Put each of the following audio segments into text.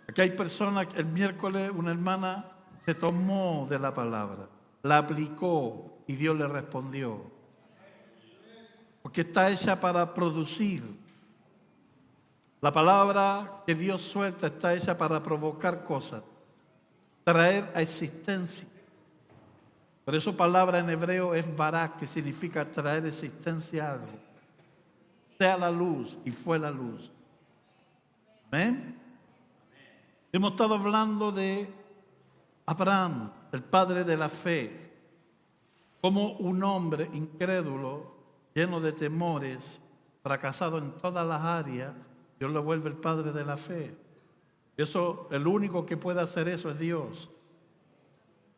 Aquí hay personas, el miércoles una hermana se tomó de la palabra, la aplicó y Dios le respondió. Porque está hecha para producir. La palabra que Dios suelta está hecha para provocar cosas, traer a existencia. Por eso palabra en hebreo es barak, que significa traer existencia a algo. Sea la luz y fue la luz. ¿Amén? Hemos estado hablando de Abraham, el padre de la fe, como un hombre incrédulo, lleno de temores, fracasado en todas las áreas, Dios lo vuelve el padre de la fe. Eso, el único que puede hacer eso es Dios.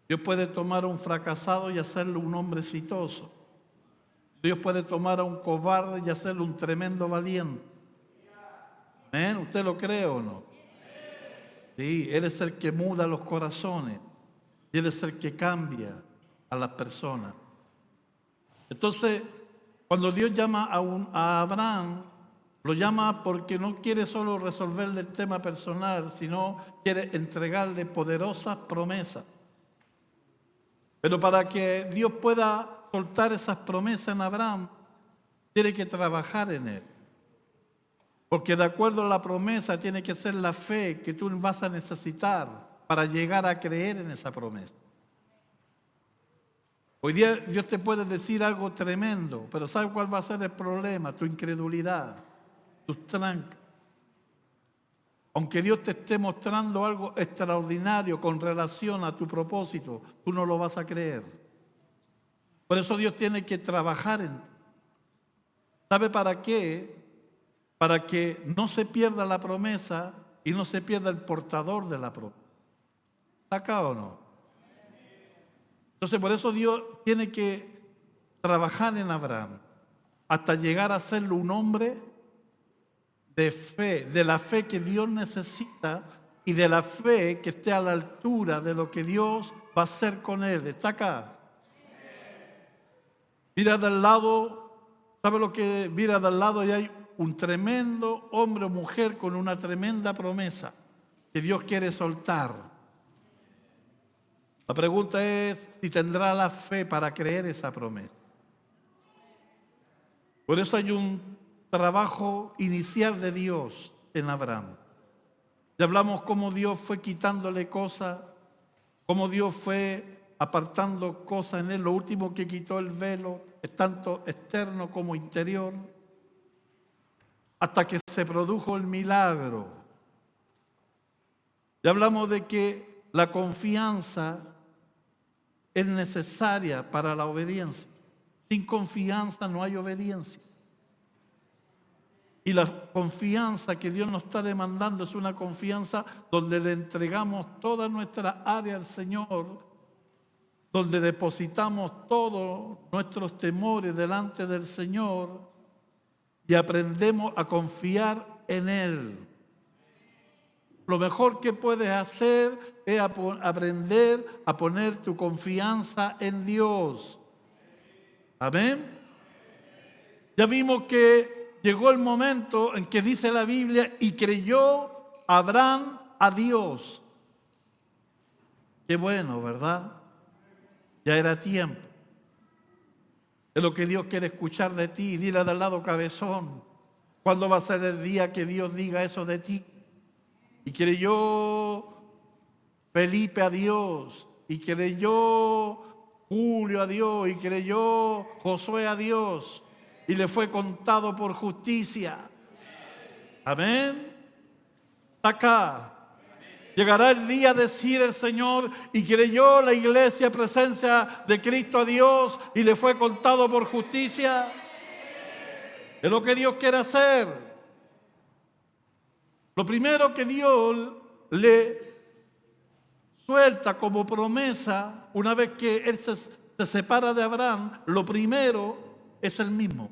Dios puede tomar a un fracasado y hacerlo un hombre exitoso. Dios puede tomar a un cobarde y hacerlo un tremendo valiente. ¿Amén? ¿Usted lo cree o no? Sí, Él es el que muda los corazones. Y Él es el que cambia a las personas. Entonces, cuando Dios llama a Abraham, lo llama porque no quiere solo resolverle el tema personal, sino quiere entregarle poderosas promesas. Pero para que Dios pueda soltar esas promesas en Abraham, tiene que trabajar en él. Porque de acuerdo a la promesa tiene que ser la fe que tú vas a necesitar para llegar a creer en esa promesa. Hoy día Dios te puede decir algo tremendo, pero ¿sabe cuál va a ser el problema? Tu incredulidad, tus trancas. Aunque Dios te esté mostrando algo extraordinario con relación a tu propósito, tú no lo vas a creer. Por eso Dios tiene que trabajar en ti. ¿Sabe para qué? Para que no se pierda la promesa y no se pierda el portador de la promesa. ¿Está acá o no? Entonces por eso Dios tiene que trabajar en Abraham hasta llegar a serlo un hombre de fe, de la fe que Dios necesita y de la fe que esté a la altura de lo que Dios va a hacer con él. ¿Está acá? Mira del lado, ¿sabe lo que? Mira del lado y hay un tremendo hombre o mujer con una tremenda promesa que Dios quiere soltar. La pregunta es si tendrá la fe para creer esa promesa. Por eso hay un trabajo inicial de Dios en Abraham. Ya hablamos cómo Dios fue quitándole cosas, cómo Dios fue apartando cosas en él. Lo último que quitó el velo es tanto externo como interior, hasta que se produjo el milagro. Ya hablamos de que la confianza es necesaria para la obediencia. Sin confianza no hay obediencia. Y la confianza que Dios nos está demandando es una confianza donde le entregamos toda nuestra área al Señor, donde depositamos todos nuestros temores delante del Señor y aprendemos a confiar en Él. Lo mejor que puedes hacer es aprender a poner tu confianza en Dios. Amén. Ya vimos que llegó el momento en que dice la Biblia y creyó Abraham a Dios. Qué bueno, ¿verdad? Ya era tiempo. Es lo que Dios quiere escuchar de ti. Dile al lado, cabezón, ¿cuándo va a ser el día que Dios diga eso de ti? Y creyó Felipe a Dios, y creyó Julio a Dios, y creyó Josué a Dios, y le fue contado por justicia. Amén. Está acá. Llegará el día, decir el Señor, y creyó la iglesia presencia de Cristo a Dios, y le fue contado por justicia. Es lo que Dios quiere hacer. Lo primero que Dios le suelta como promesa, una vez que Él se separa de Abraham, lo primero es el mismo.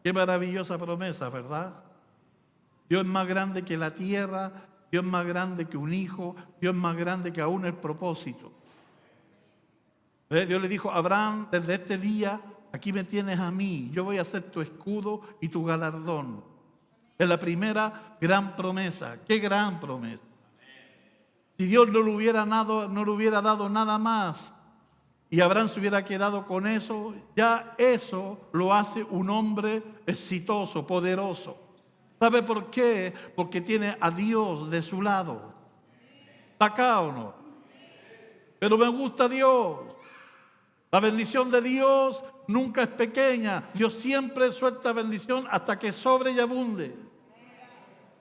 Qué maravillosa promesa, ¿verdad? Dios es más grande que la tierra, Dios es más grande que un hijo, Dios es más grande que aún el propósito. Dios le dijo a Abraham, desde este día, aquí me tienes a mí, yo voy a ser tu escudo y tu galardón. Es la primera gran promesa. ¡Qué gran promesa! Si Dios no le hubiera dado nada más y Abraham se hubiera quedado con eso, ya eso lo hace un hombre exitoso, poderoso. ¿Sabe por qué? Porque tiene a Dios de su lado. ¿Está acá o no? Pero me gusta Dios. La bendición de Dios nunca es pequeña. Dios siempre suelta bendición hasta que sobre y abunde.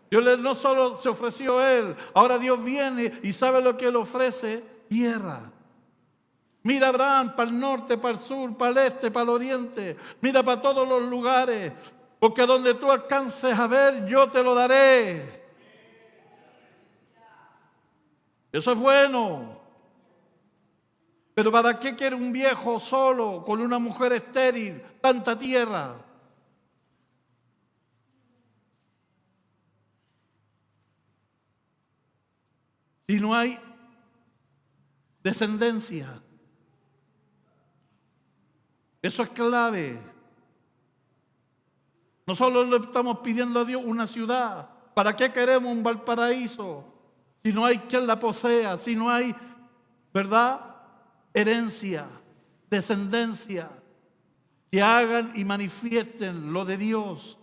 Dios no solo se ofreció a Él, ahora Dios viene y sabe lo que Él ofrece: tierra. Mira Abraham para el norte, para el sur, para el este, para el oriente. Mira para todos los lugares. Porque donde tú alcances a ver, yo te lo daré. Eso es bueno. Pero ¿para qué quiere un viejo solo con una mujer estéril tanta tierra? Si no hay descendencia. Eso es clave. No solo le estamos pidiendo a Dios una ciudad. ¿Para qué queremos un Valparaíso? Si no hay quien la posea, si no hay, ¿verdad?, herencia, descendencia, que hagan y manifiesten lo de Dios.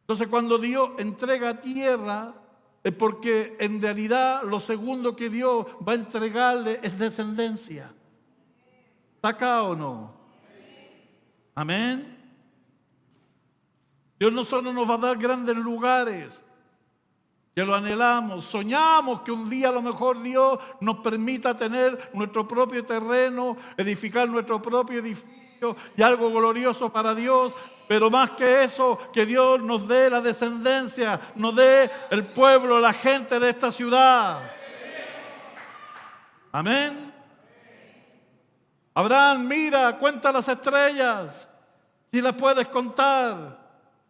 Entonces, cuando Dios entrega tierra, es porque en realidad lo segundo que Dios va a entregarle es descendencia. ¿Está acá o no? Amén. Dios no solo nos va a dar grandes lugares, que lo anhelamos, soñamos que un día a lo mejor Dios nos permita tener nuestro propio terreno, edificar nuestro propio edificio y algo glorioso para Dios, pero más que eso, que Dios nos dé la descendencia, nos dé el pueblo, la gente de esta ciudad. Amén. Abraham, mira, cuenta las estrellas, si las puedes contar.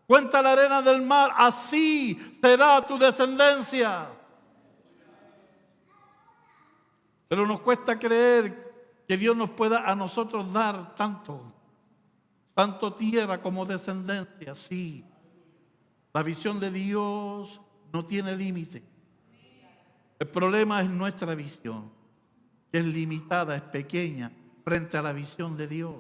Cuenta la arena del mar, así será tu descendencia. Pero nos cuesta creer que Dios nos pueda a nosotros dar tanto tierra como descendencia. Sí, la visión de Dios no tiene límite. El problema es nuestra visión, que es limitada, es pequeña frente a la visión de Dios.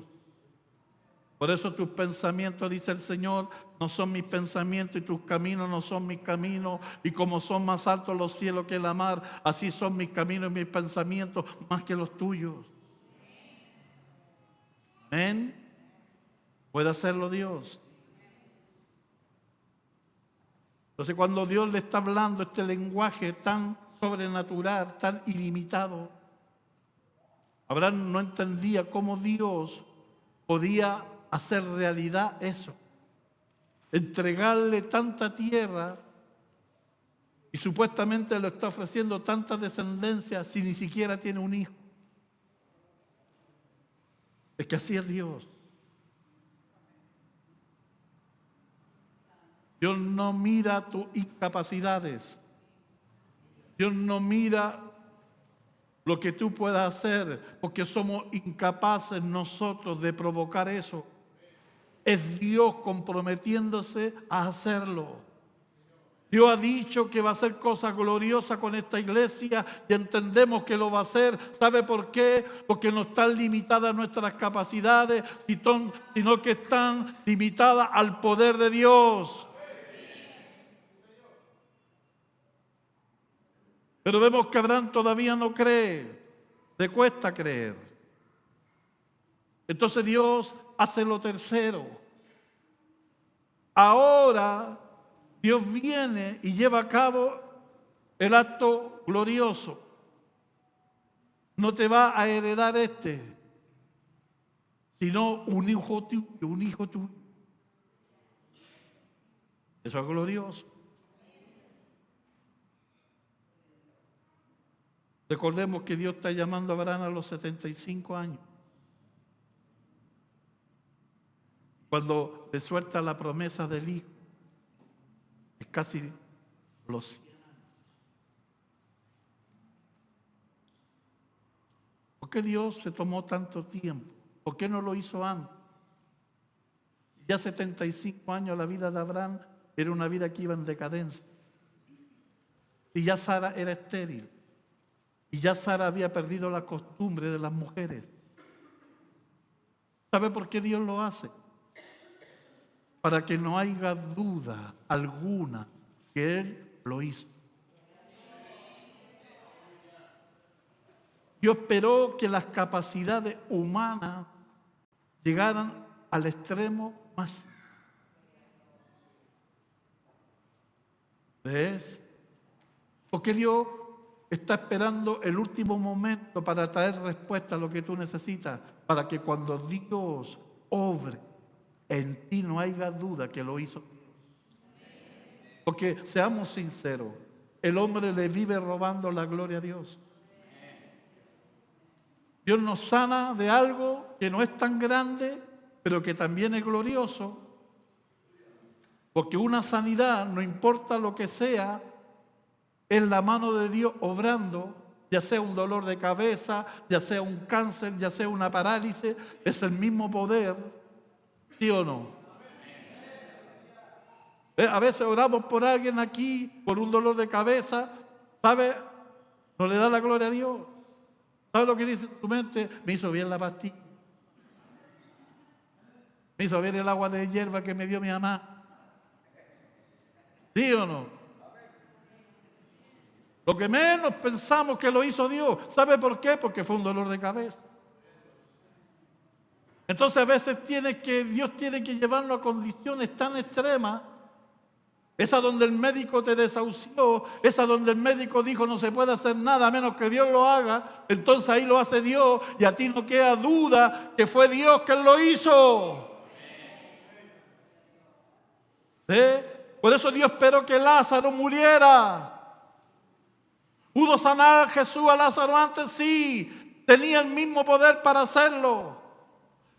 Por eso tus pensamientos, dice el Señor, no son mis pensamientos y tus caminos no son mis caminos. Y como son más altos los cielos que la mar, así son mis caminos y mis pensamientos más que los tuyos. Amén. ¿Puede hacerlo Dios? Entonces cuando Dios le está hablando este lenguaje tan sobrenatural, tan ilimitado, Abraham no entendía cómo Dios podía hacer realidad eso, entregarle tanta tierra y supuestamente le está ofreciendo tanta descendencia si ni siquiera tiene un hijo. Es que así es Dios. Dios no mira tus incapacidades. Dios no mira lo que tú puedas hacer, porque somos incapaces nosotros de provocar eso. Es Dios comprometiéndose a hacerlo. Dios ha dicho que va a hacer cosas gloriosas con esta iglesia y entendemos que lo va a hacer. ¿Sabe por qué? Porque no están limitadas nuestras capacidades, sino que están limitadas al poder de Dios. Pero vemos que Abraham todavía no cree, le cuesta creer. Entonces Dios hace lo tercero. Ahora Dios viene y lleva a cabo el acto glorioso. No te va a heredar sino un hijo tuyo, un hijo tuyo. Eso es glorioso. Recordemos que Dios está llamando a Abraham a los 75 años. Cuando le suelta la promesa del hijo, es casi los 100 años. ¿Por qué Dios se tomó tanto tiempo? ¿Por qué no lo hizo antes? ya 75 años la vida de Abraham era una vida que iba en decadencia. Si ya Sara era estéril. Y ya Sara había perdido la costumbre de las mujeres. ¿Sabe por qué Dios lo hace? Para que no haya duda alguna que Él lo hizo. Dios esperó que las capacidades humanas llegaran al extremo más. ¿Ves? Porque Dios está esperando el último momento para traer respuesta a lo que tú necesitas, para que cuando Dios obre en ti no haya duda que lo hizo. Porque seamos sinceros, el hombre le vive robando la gloria a Dios. Dios nos sana de algo que no es tan grande, pero que también es glorioso. Porque una sanidad, no importa lo que sea, es la mano de Dios obrando, ya sea un dolor de cabeza, ya sea un cáncer, ya sea una parálisis, es el mismo poder, ¿sí o no? A veces oramos por alguien aquí, por un dolor de cabeza, ¿sabe? No le da la gloria a Dios. ¿Sabe lo que dice tu mente? Me hizo bien la pastilla. Me hizo bien el agua de hierba que me dio mi mamá. ¿Sí o no? Lo que menos pensamos que lo hizo Dios. ¿Sabe por qué? Porque fue un dolor de cabeza. Entonces a veces Dios tiene que llevarnos a condiciones tan extremas. Esa donde el médico te desahució, esa donde el médico dijo no se puede hacer nada a menos que Dios lo haga. Entonces ahí lo hace Dios y a ti no queda duda que fue Dios quien lo hizo. ¿Sí? Por eso Dios esperó que Lázaro muriera. ¿Pudo sanar Jesús a Lázaro antes? Sí, tenía el mismo poder para hacerlo.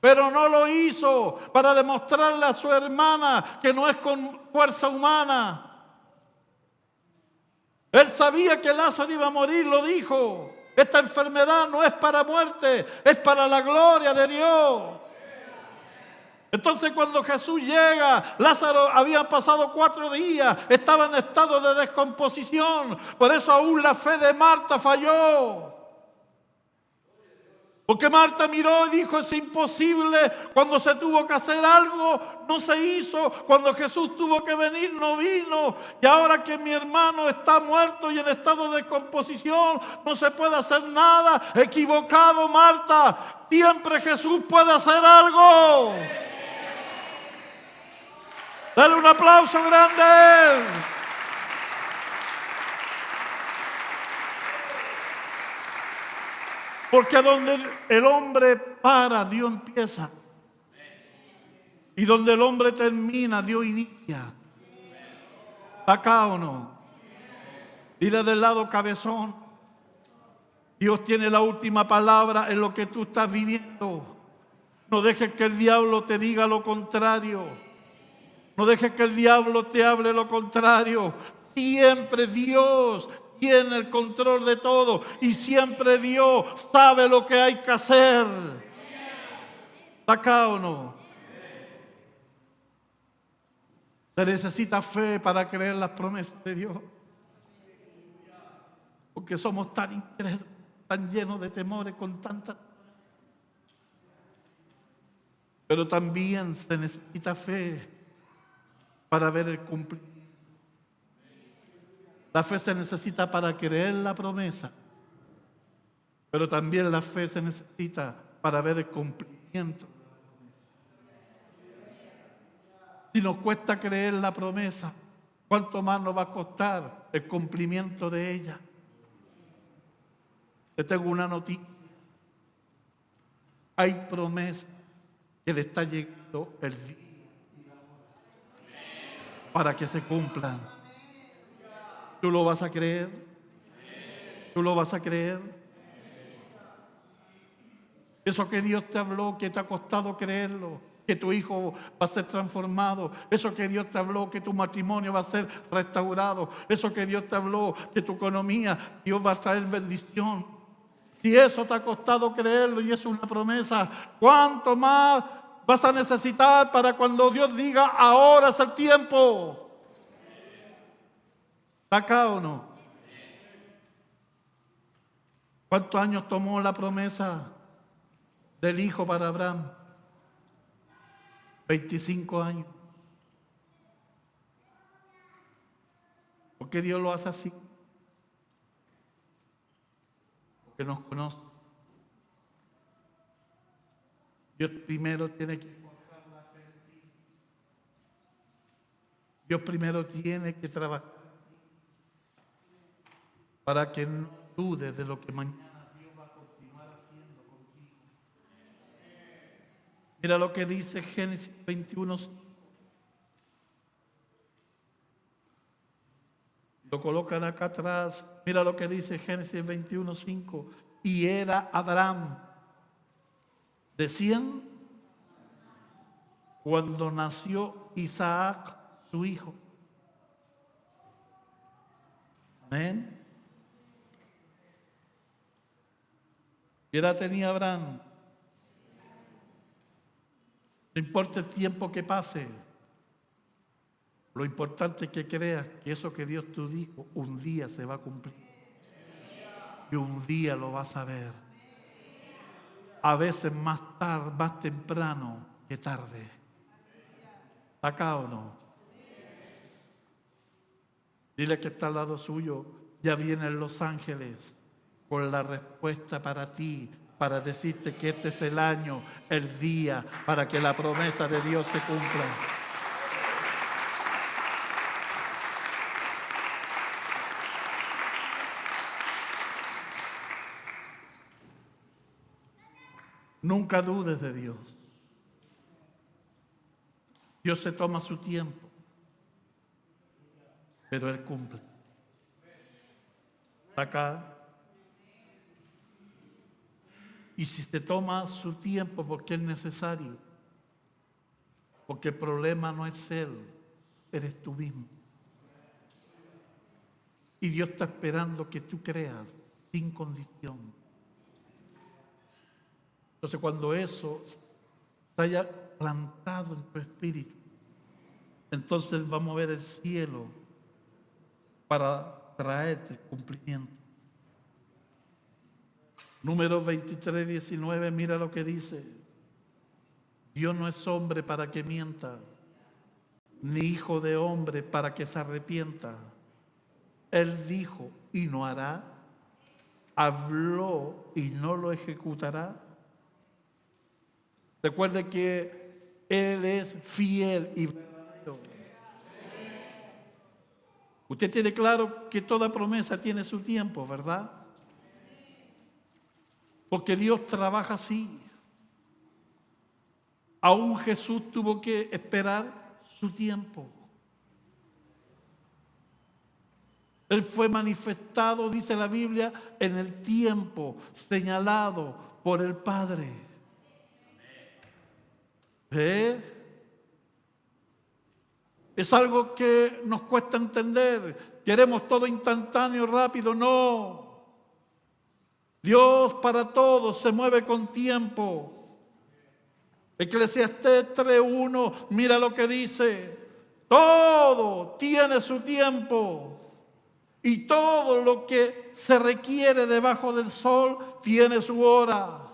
Pero no lo hizo para demostrarle a su hermana que no es con fuerza humana. Él sabía que Lázaro iba a morir, lo dijo. Esta enfermedad no es para muerte, es para la gloria de Dios. Entonces cuando Jesús llega, Lázaro había pasado 4 días, estaba en estado de descomposición. Por eso aún la fe de Marta falló. Porque Marta miró y dijo, es imposible. Cuando se tuvo que hacer algo, no se hizo. Cuando Jesús tuvo que venir, no vino. Y ahora que mi hermano está muerto y en estado de descomposición, no se puede hacer nada. Equivocado, Marta. Siempre Jesús puede hacer algo. Dale un aplauso grande a Él. Porque donde el hombre para, Dios empieza. Y donde el hombre termina, Dios inicia. ¿Acá o no? Dile del lado cabezón. Dios tiene la última palabra en lo que tú estás viviendo. No dejes que el diablo te diga lo contrario. No dejes que el diablo te hable lo contrario. Siempre Dios tiene el control de todo y siempre Dios sabe lo que hay que hacer. ¿Está acá o no? Se necesita fe para creer las promesas de Dios. Porque somos tan incrédulos, tan llenos de temores con tantas. Pero también se necesita fe para ver el cumplimiento. La fe se necesita para creer la promesa, pero también la fe se necesita para ver el cumplimiento. Si nos cuesta creer la promesa, ¿cuánto más nos va a costar el cumplimiento de ella? Te tengo una noticia. Hay promesa que le está llegando el día para que se cumplan. ¿Tú lo vas a creer? ¿Tú lo vas a creer? Eso que Dios te habló, que te ha costado creerlo, que tu hijo va a ser transformado. Eso que Dios te habló, que tu matrimonio va a ser restaurado. Eso que Dios te habló, que tu economía, Dios va a traer bendición. Si eso te ha costado creerlo y es una promesa, ¿cuánto más vas a necesitar para cuando Dios diga, ahora es el tiempo. ¿Está acá o no? ¿Cuántos años tomó la promesa del hijo para Abraham? 25 años. ¿Por qué Dios lo hace así? Porque nos conoce. Dios primero tiene que forjar la fe en ti. Dios primero tiene que trabajar para que no dudes de lo que mañana Dios va a continuar haciendo contigo. Mira lo que dice Génesis 21. Lo colocan acá atrás. Mira lo que dice Génesis 21:5. Y era Abraham de 100 cuando nació Isaac, su hijo. Amén. ¿Qué edad tenía Abraham? No importa el tiempo que pase. Lo importante es que creas que eso que Dios te dijo un día se va a cumplir. Y un día lo vas a ver. A veces más tarde, más temprano que tarde. ¿Acá o no? Dile que está al lado suyo. Ya vienen los ángeles con la respuesta para ti, para decirte que este es el año, el día, para que la promesa de Dios se cumpla. Nunca dudes de Dios. Dios se toma su tiempo, pero Él cumple. Acá. Y si se toma su tiempo porque es necesario, porque el problema no es Él, eres tú mismo. Y Dios está esperando que tú creas sin condición. Entonces, cuando eso se haya plantado en tu espíritu, entonces Él va a mover el cielo para traerte el cumplimiento. Números 23:19, mira lo que dice. Dios no es hombre para que mienta, ni hijo de hombre para que se arrepienta. Él dijo y no hará, habló y no lo ejecutará. Recuerde que Él es fiel y verdadero. Usted tiene claro que toda promesa tiene su tiempo, ¿verdad? Porque Dios trabaja así. Aún Jesús tuvo que esperar su tiempo. Él fue manifestado, dice la Biblia, en el tiempo señalado por el Padre. Es algo que nos cuesta entender. Queremos todo instantáneo, rápido. No. Dios para todos se mueve con tiempo. Eclesiastés 3:1, mira lo que dice. Todo tiene su tiempo. Y todo lo que se requiere debajo del sol tiene su hora.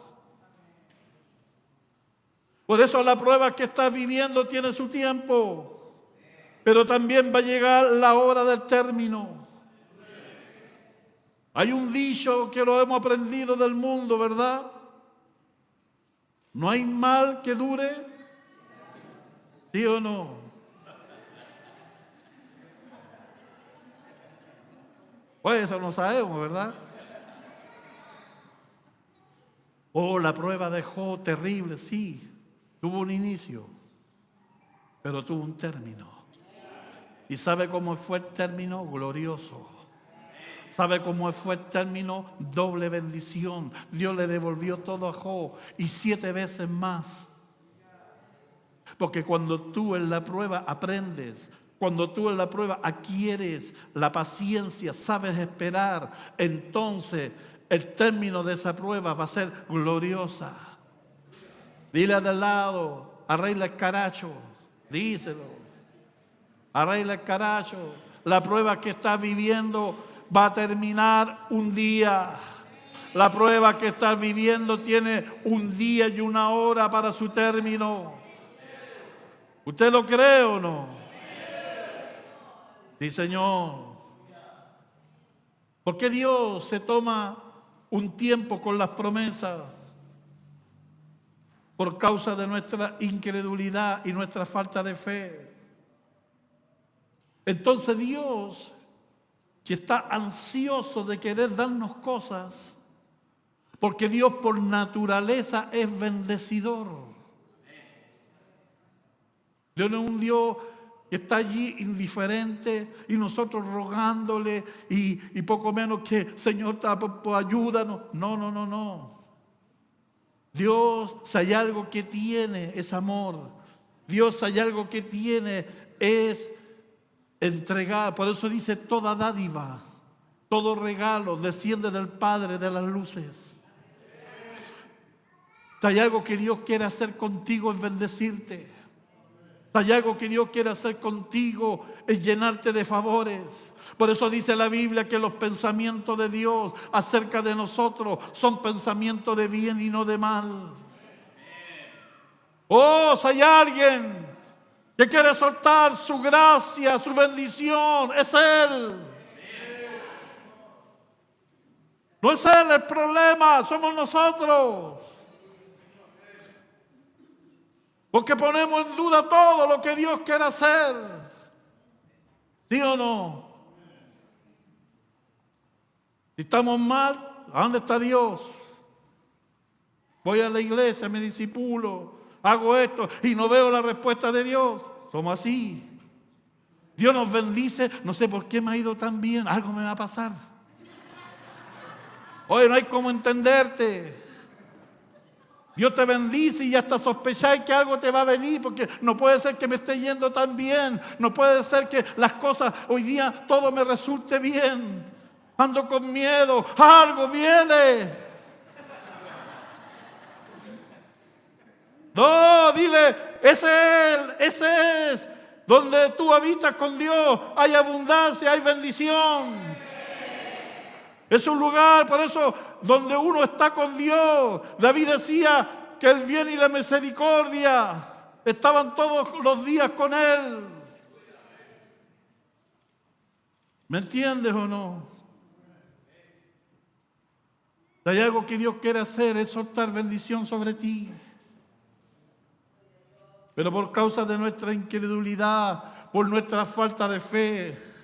Por eso la prueba que estás viviendo tiene su tiempo. Pero también va a llegar la hora del término. Hay un dicho que lo hemos aprendido del mundo, ¿verdad? No hay mal que dure. ¿Sí o no? Pues eso no sabemos, ¿verdad? Oh, la prueba dejó terrible, sí. Tuvo un inicio, pero tuvo un término. ¿Y sabe cómo fue el término? Glorioso. ¿Sabe cómo fue el término? Doble bendición. Dios le devolvió todo a Job y 7 veces más. Porque cuando tú en la prueba aprendes, cuando tú en la prueba adquieres la paciencia, sabes esperar, entonces el término de esa prueba va a ser gloriosa. Dile al lado, arregla el caracho, díselo, arregla el caracho. La prueba que estás viviendo va a terminar un día. La prueba que estás viviendo tiene un día y una hora para su término. ¿Usted lo cree o no? Sí, Señor. ¿Por qué Dios se toma un tiempo con las promesas? Por causa de nuestra incredulidad y nuestra falta de fe. Entonces Dios, que está ansioso de querer darnos cosas, porque Dios por naturaleza es bendecidor. Dios no es un Dios que está allí indiferente y nosotros rogándole y poco menos que Señor, ayúdanos. No, no, no, no. Dios, si hay algo que tiene, es amor. Dios, si hay algo que tiene, es entregar. Por eso dice: toda dádiva, todo regalo desciende del Padre de las luces. Si hay algo que Dios quiere hacer contigo, es bendecirte. Si hay algo que Dios quiere hacer contigo, es llenarte de favores. Por eso dice la Biblia que los pensamientos de Dios acerca de nosotros son pensamientos de bien y no de mal. Oh, si hay alguien que quiere soltar su gracia, su bendición, es Él. No es Él el problema, somos nosotros. Porque ponemos en duda todo lo que Dios quiere hacer. ¿Sí o no? Si estamos mal, ¿a dónde está Dios? Voy a la iglesia, me disipulo, hago esto y no veo la respuesta de Dios. Somos así. Dios nos bendice, no sé por qué me ha ido tan bien, algo me va a pasar. Oye, no hay cómo entenderte. Dios te bendice y hasta sospecháis que algo te va a venir, porque no puede ser que me esté yendo tan bien. No puede ser que las cosas hoy día todo me resulte bien. Ando con miedo, algo viene. No, dile, ese es. Donde tú habitas con Dios hay abundancia, hay bendición. Es un lugar, por eso, donde uno está con Dios. David decía que el bien y la misericordia estaban todos los días con él. ¿Me entiendes o no? Si hay algo que Dios quiere hacer, es soltar bendición sobre ti. Pero por causa de nuestra incredulidad, por nuestra falta de fe,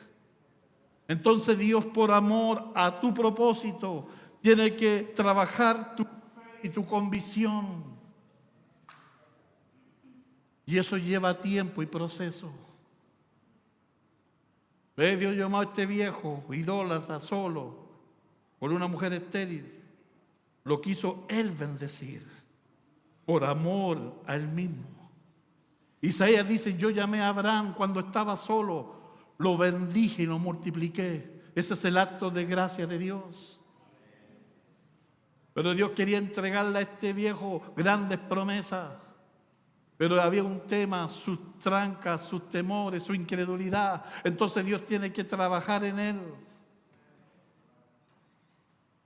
entonces Dios, por amor a tu propósito, tiene que trabajar tu fe y tu convicción. Y eso lleva tiempo y proceso. Dios llamó a este viejo idólatra solo por una mujer estéril. Lo quiso Él bendecir por amor a Él mismo. Isaías dice: yo llamé a Abraham cuando estaba solo, lo bendije y lo multipliqué. Ese es el acto de gracia de Dios. Pero Dios quería entregarle a este viejo grandes promesas. Pero había un tema: sus trancas, sus temores, su incredulidad. Entonces Dios tiene que trabajar en él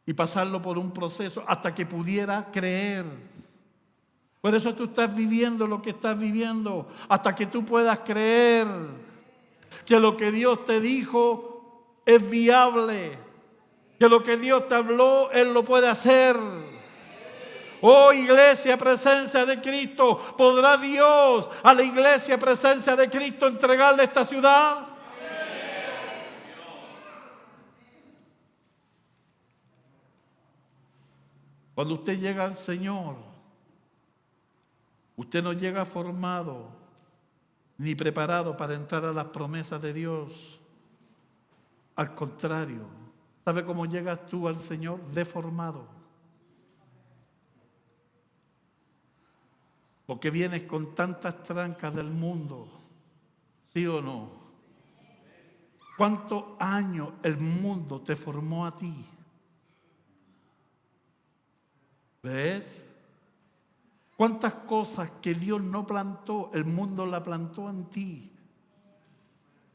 y pasarlo por un proceso hasta que pudiera creer. Por eso tú estás viviendo lo que estás viviendo, hasta que tú puedas creer que lo que Dios te dijo es viable, que lo que Dios te habló, Él lo puede hacer. Oh, iglesia, presencia de Cristo, ¿podrá Dios a la iglesia, presencia de Cristo, entregarle esta ciudad? Cuando usted llega al Señor, usted no llega formado ni preparado para entrar a las promesas de Dios. Al contrario, ¿sabe cómo llegas tú al Señor? Deformado. Porque vienes con tantas trancas del mundo, ¿sí o no? ¿Cuántos años el mundo te formó a ti? ¿Ves? ¿Cuántas cosas que Dios no plantó, el mundo la plantó en ti?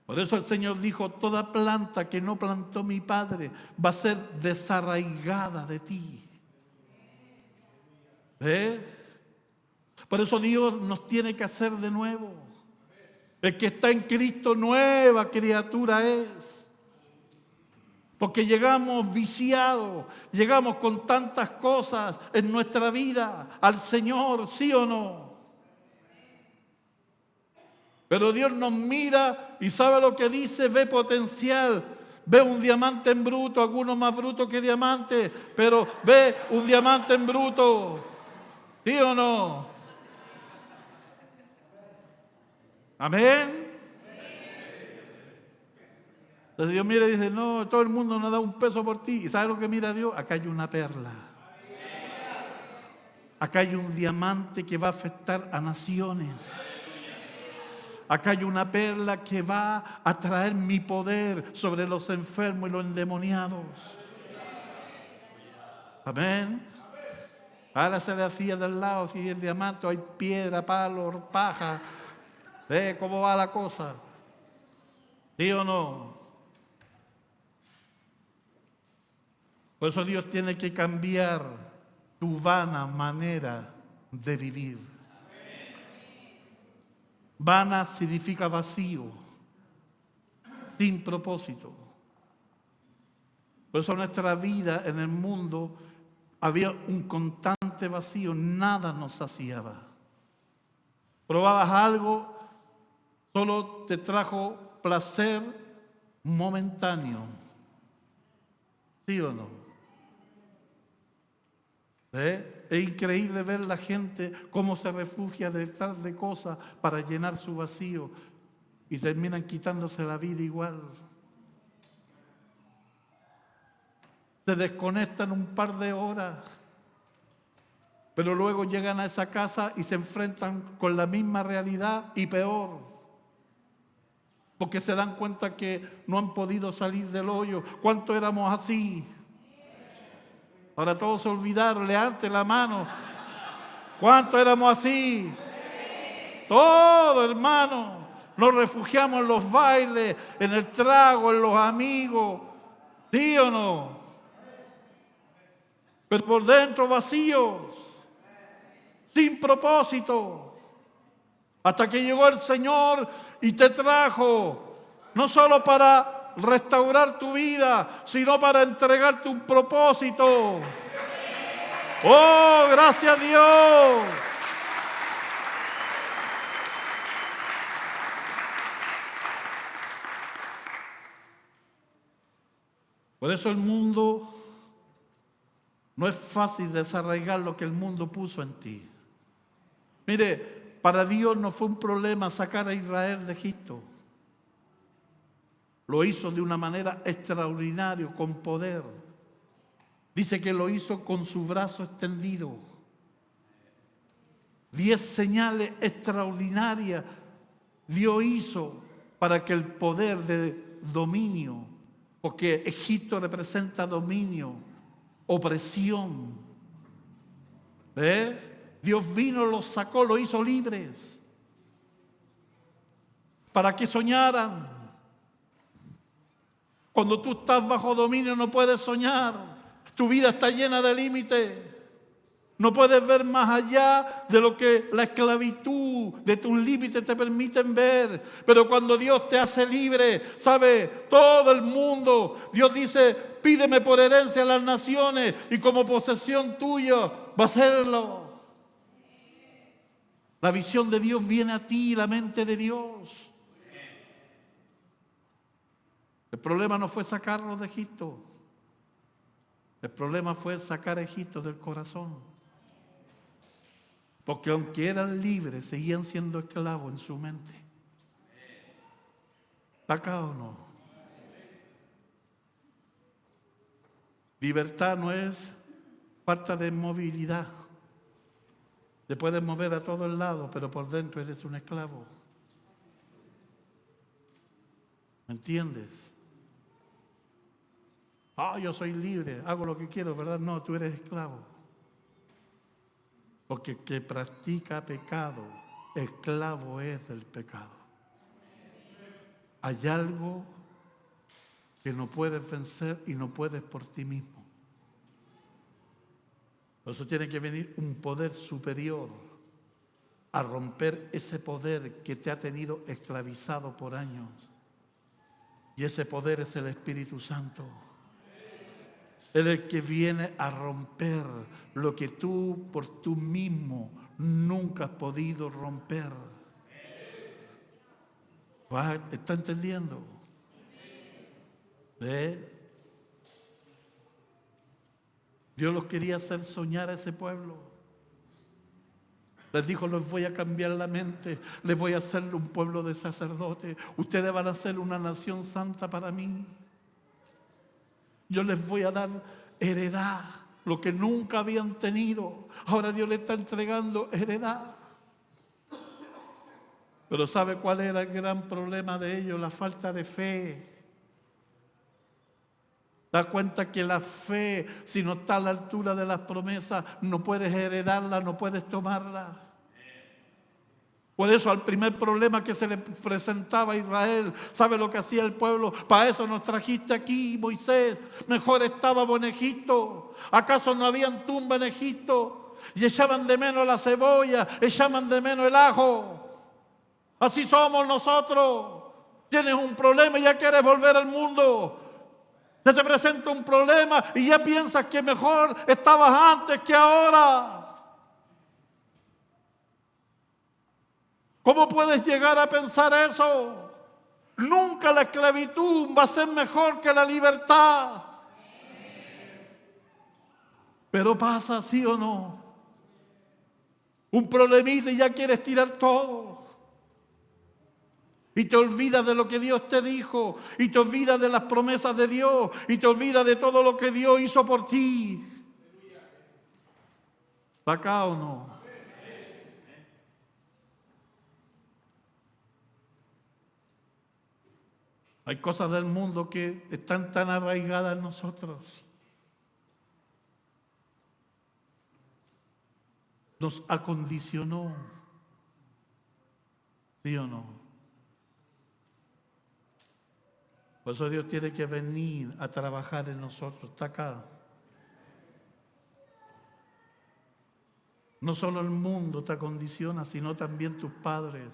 Por eso el Señor dijo, toda planta que no plantó mi Padre va a ser desarraigada de ti. ¿Eh? Por eso Dios nos tiene que hacer de nuevo. El que está en Cristo, nueva criatura es. Porque llegamos viciados, llegamos con tantas cosas en nuestra vida al Señor, ¿sí o no? Pero Dios nos mira y sabe lo que dice, ve potencial. Ve un diamante en bruto, algunos más brutos que diamante, pero ve un diamante en bruto, ¿sí o no? Amén. Entonces Dios mira y dice, no, todo el mundo no da un peso por ti. ¿Y sabe lo que mira Dios? Acá hay una perla. Acá hay un diamante que va a afectar a naciones. Acá hay una perla que va a traer mi poder sobre los enfermos y los endemoniados. Amén. Ahora se le hacía del lado, si es diamante, hay piedra, palo, paja. ¿Ve cómo va la cosa? ¿Sí o no? Por eso Dios tiene que cambiar tu vana manera de vivir. Vana significa vacío, sin propósito. Por eso nuestra vida en el mundo había un constante vacío, nada nos saciaba. Probabas algo, solo te trajo placer momentáneo. ¿Sí o no? Es increíble ver la gente cómo se refugia detrás de cosas para llenar su vacío y terminan quitándose la vida igual. Se desconectan un par de horas, pero luego llegan a esa casa y se enfrentan con la misma realidad y peor, porque se dan cuenta que no han podido salir del hoyo. ¿Cuánto éramos así? Ahora todos se olvidaron, levante la mano. ¿Cuánto éramos así? Todo, hermano. Nos refugiamos en los bailes, en el trago, en los amigos. ¿Sí o no? Pero por dentro vacíos, sin propósito. Hasta que llegó el Señor y te trajo, no solo para restaurar tu vida, sino para entregarte un propósito. ¡Oh, gracias a Dios! Por eso el mundo, no es fácil desarraigar lo que el mundo puso en ti. Mire, para Dios no fue un problema sacar a Israel de Egipto. Lo hizo de una manera extraordinaria, con poder. Dice que lo hizo con su brazo extendido. 10 señales extraordinarias Dios hizo para que el poder de dominio, porque Egipto representa dominio, opresión. Dios vino, los sacó, los hizo libres para que soñaran. Cuando tú estás bajo dominio no puedes soñar. Tu vida está llena de límites. No puedes ver más allá de lo que la esclavitud de tus límites te permiten ver. Pero cuando Dios te hace libre, ¿sabe? Todo el mundo, Dios dice, pídeme por herencia a las naciones y como posesión tuya va a serlo. La visión de Dios viene a ti, la mente de Dios. El problema no fue sacarlos de Egipto. El problema fue sacar a Egipto del corazón. Porque aunque eran libres, seguían siendo esclavos en su mente. ¿Está acá o no? Libertad no es falta de movilidad. Te puedes mover a todos lados, pero por dentro eres un esclavo. ¿Me entiendes? Yo soy libre, hago lo que quiero, ¿verdad? No, tú eres esclavo. Porque el que practica pecado, esclavo es del pecado. Hay algo que no puedes vencer y no puedes por ti mismo. Por eso tiene que venir un poder superior a romper ese poder que te ha tenido esclavizado por años. Y ese poder es el Espíritu Santo. Él es el que viene a romper lo que tú por tú mismo nunca has podido romper. ¿Está entendiendo? Dios los quería hacer soñar a ese pueblo. Les dijo, les voy a cambiar la mente, les voy a hacer un pueblo de sacerdotes. Ustedes van a ser una nación santa para mí. Yo les voy a dar heredad, lo que nunca habían tenido. Ahora Dios les está entregando heredad. Pero ¿sabe cuál era el gran problema de ellos? La falta de fe. Da cuenta que la fe, si no está a la altura de las promesas, no puedes heredarla, no puedes tomarla. Por eso al primer problema que se le presentaba a Israel, ¿sabe lo que hacía el pueblo? Para eso nos trajiste aquí, Moisés. Mejor estábamos en Egipto. ¿Acaso no habían tumba en Egipto? Y echaban de menos la cebolla, echaban de menos el ajo. Así somos nosotros. Tienes un problema y ya quieres volver al mundo. Se te presenta un problema y ya piensas que mejor estabas antes que ahora. ¿Cómo puedes llegar a pensar eso? Nunca la esclavitud va a ser mejor que la libertad. Pero pasa, ¿sí o no? Un problemita y ya quieres tirar todo. Y te olvidas de lo que Dios te dijo. Y te olvidas de las promesas de Dios. Y te olvidas de todo lo que Dios hizo por ti. ¿Está acá o no? Hay cosas del mundo que están tan arraigadas en nosotros. Nos acondicionó. ¿Sí o no? Por eso Dios tiene que venir a trabajar en nosotros. Está acá. No solo el mundo te acondiciona, sino también tus padres.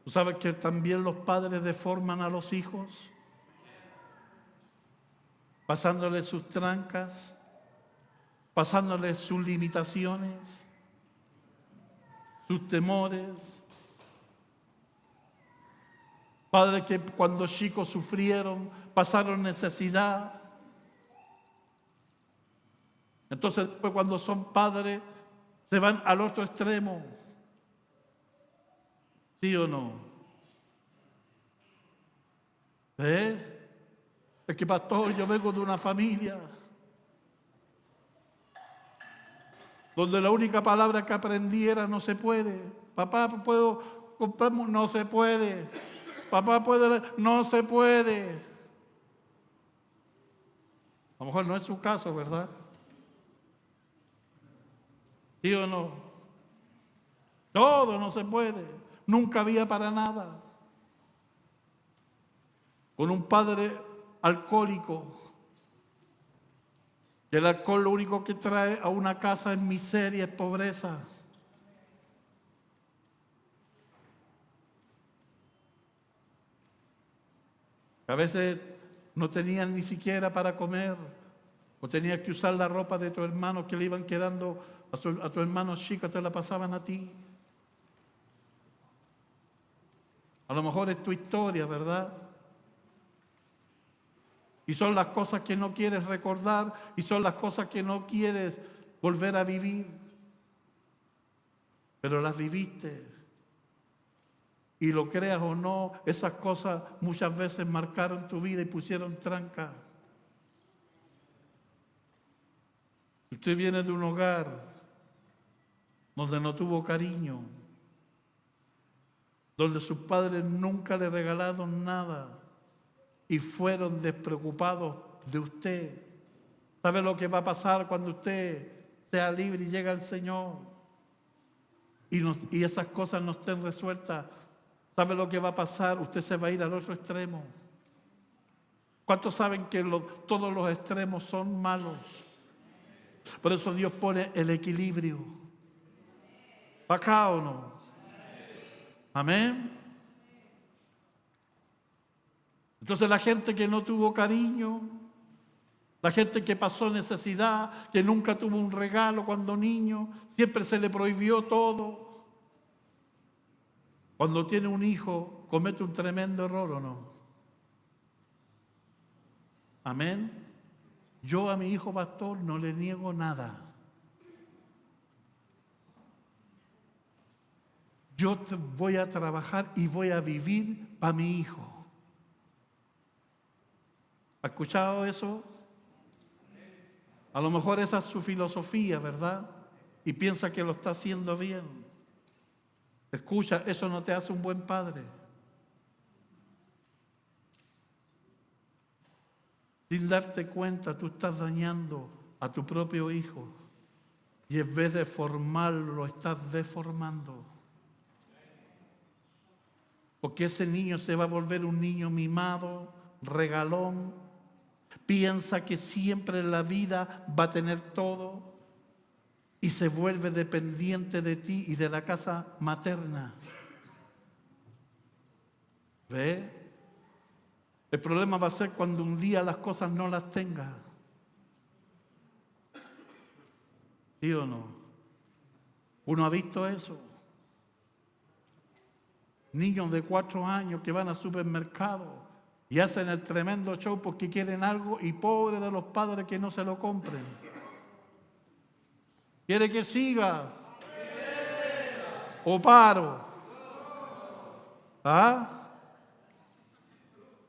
¿Tú sabes que también los padres deforman a los hijos? Pasándoles sus trancas, pasándoles sus limitaciones, sus temores. Padres que cuando chicos sufrieron, pasaron necesidad. Entonces después cuando son padres, se van al otro extremo. ¿Sí o no? Es que pastor, yo vengo de una familia donde la única palabra que aprendí era no se puede. Papá, ¿puedo comprarme? No se puede. Papá, ¿puede? No se puede. A lo mejor no es su caso, ¿verdad? ¿Sí o no? Todo no se puede. Nunca había para nada. Con un padre alcohólico. Y el alcohol lo único que trae a una casa es miseria, es pobreza. A veces no tenían ni siquiera para comer. O tenías que usar la ropa de tu hermano que le iban quedando a tu hermano chico, te la pasaban a ti. A lo mejor es tu historia, ¿verdad? Y son las cosas que no quieres recordar y son las cosas que no quieres volver a vivir. Pero las viviste. Y lo creas o no, esas cosas muchas veces marcaron tu vida y pusieron tranca. Usted viene de un hogar donde no tuvo cariño, donde sus padres nunca le regalaron nada y fueron despreocupados de usted. ¿Sabe lo que va a pasar cuando usted sea libre y llegue al Señor y esas cosas no estén resueltas, ¿sabe lo que va a pasar? Usted se va a ir al otro extremo. ¿Cuántos saben que todos los extremos son malos? Por eso Dios pone el equilibrio. ¿Va acá o no? Amén. Entonces la gente que no tuvo cariño, la gente que pasó necesidad, que nunca tuvo un regalo cuando niño, siempre se le prohibió todo. Cuando tiene un hijo, comete un tremendo error, ¿o no? Amén. Yo a mi hijo pastor no le niego nada. Yo voy a trabajar y voy a vivir para mi hijo. ¿Ha escuchado eso? A lo mejor esa es su filosofía, ¿verdad? Y piensa que lo está haciendo bien. Escucha, eso no te hace un buen padre. Sin darte cuenta, tú estás dañando a tu propio hijo. Y en vez de formarlo, lo estás deformando. Porque ese niño se va a volver un niño mimado, regalón. Piensa que siempre en la vida va a tener todo y se vuelve dependiente de ti y de la casa materna. ¿Ve? El problema va a ser cuando un día las cosas no las tenga. ¿Sí o no? ¿Uno ha visto eso? Niños de 4 años que van al supermercado y hacen el tremendo show porque quieren algo y pobre de los padres que no se lo compren. ¿Quiere que siga? ¿O paro? ¿Ah?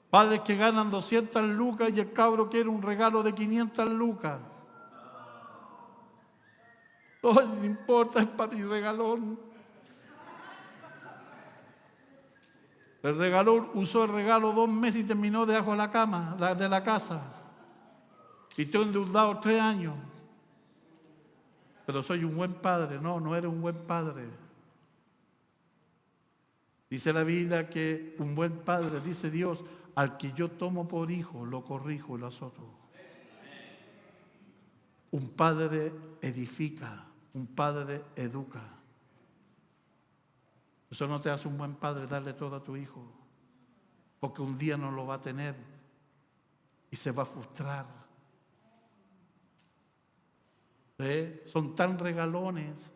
Padres que ganan 200 lucas y el cabro quiere un regalo de 500 lucas. No le importa, es para mi regalón. El regalón usó el regalo 2 meses y terminó debajo de la cama, de la casa. Y estoy endeudado 3 años. Pero soy un buen padre. No, no eres un buen padre. Dice la Biblia que un buen padre, dice Dios, al que yo tomo por hijo, lo corrijo y lo azoto. Un padre edifica, un padre educa. Eso no te hace un buen padre darle todo a tu hijo, porque un día no lo va a tener y se va a frustrar. ¿Ve? Son tan regalones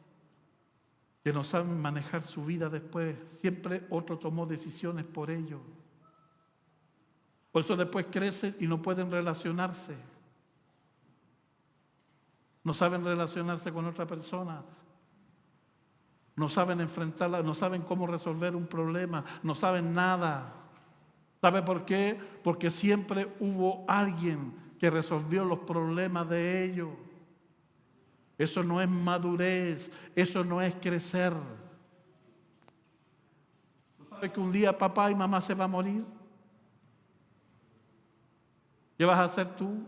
que no saben manejar su vida después. Siempre otro tomó decisiones por ellos. Por eso después crecen y no pueden relacionarse. No saben relacionarse con otra persona. No saben enfrentarla, no saben cómo resolver un problema, no saben nada. ¿Sabe por qué? Porque siempre hubo alguien que resolvió los problemas de ellos. Eso no es madurez, eso no es crecer. ¿Sabes que un día papá y mamá se van a morir? ¿Qué vas a hacer tú?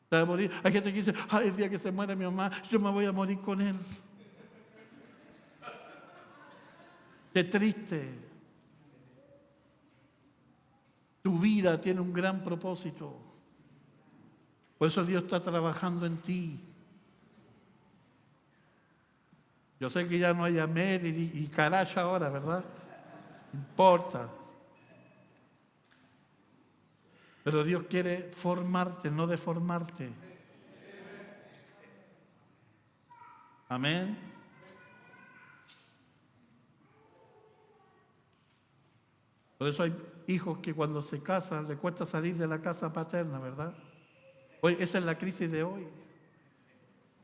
¿Te vas a morir? Hay gente que dice, ay, el día que se muere mi mamá, yo me voy a morir con él. Qué triste. Tu vida tiene un gran propósito. Por eso Dios está trabajando en ti. Yo sé que ya no hay Amel y Caracha ahora, ¿verdad? No importa. Pero Dios quiere formarte, no deformarte. Amén. Por eso hay hijos que cuando se casan les cuesta salir de la casa paterna, ¿verdad? Hoy, esa es la crisis de hoy.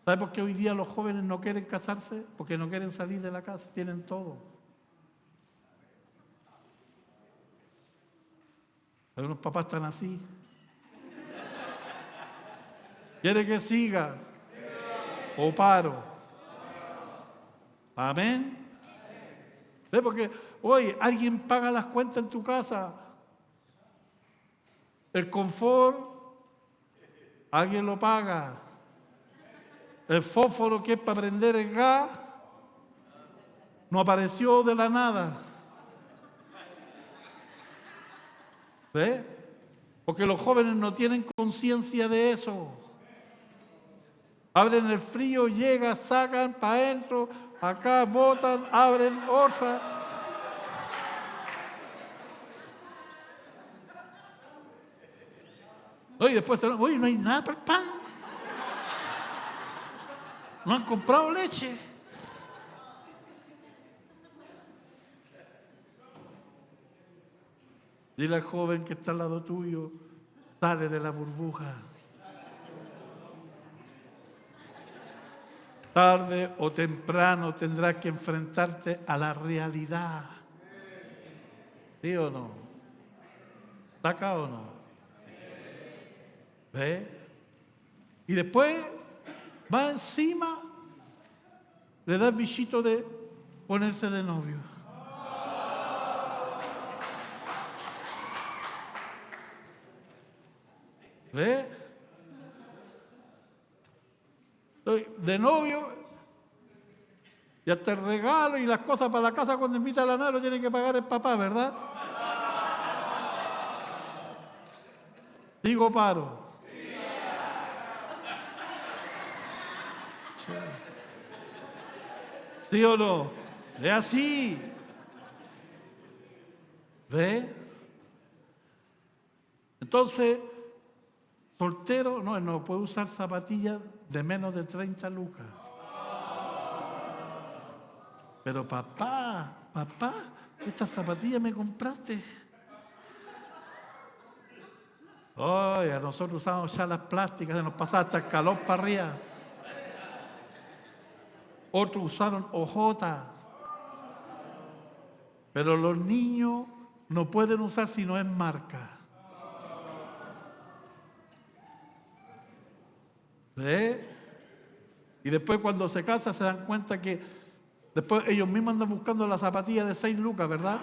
¿Sabe por qué hoy día los jóvenes no quieren casarse? Porque no quieren salir de la casa, tienen todo. Algunos papás están así. ¿Quiere que siga? ¿O paro? Amén. ¿Ve? Porque, oye, alguien paga las cuentas en tu casa. El confort, alguien lo paga. El fósforo que es para prender el gas no apareció de la nada. ¿Ve? Porque los jóvenes no tienen conciencia de eso. Abren el frío, llegan, sacan para adentro, acá botan, abren, orza. Oye, después, oye, no hay nada para el pan. No han comprado leche. Dile al joven que está al lado tuyo, sale de la burbuja. Tarde o temprano tendrás que enfrentarte a la realidad. ¿Sí o no? ¿Está acá o no? ¿Ve? Y después va encima, le da el bichito de ponerse de novio. ¿Ve? Estoy de novio y hasta el regalo y las cosas para la casa cuando invita a la novia lo tiene que pagar el papá, ¿verdad? Digo paro. ¿Sí o no? Es así. ¿Ve? Entonces, soltero, no puede usar zapatillas de menos de 30 lucas. Pero papá, esta zapatilla me compraste. Oye, a nosotros usábamos ya las plásticas, se nos pasaba hasta el calor para arriba. Otros usaron hojotas. Pero los niños no pueden usar si no es marca. ¿Ve? Y después cuando se casan se dan cuenta que después ellos mismos andan buscando la zapatilla de 6 lucas, ¿verdad?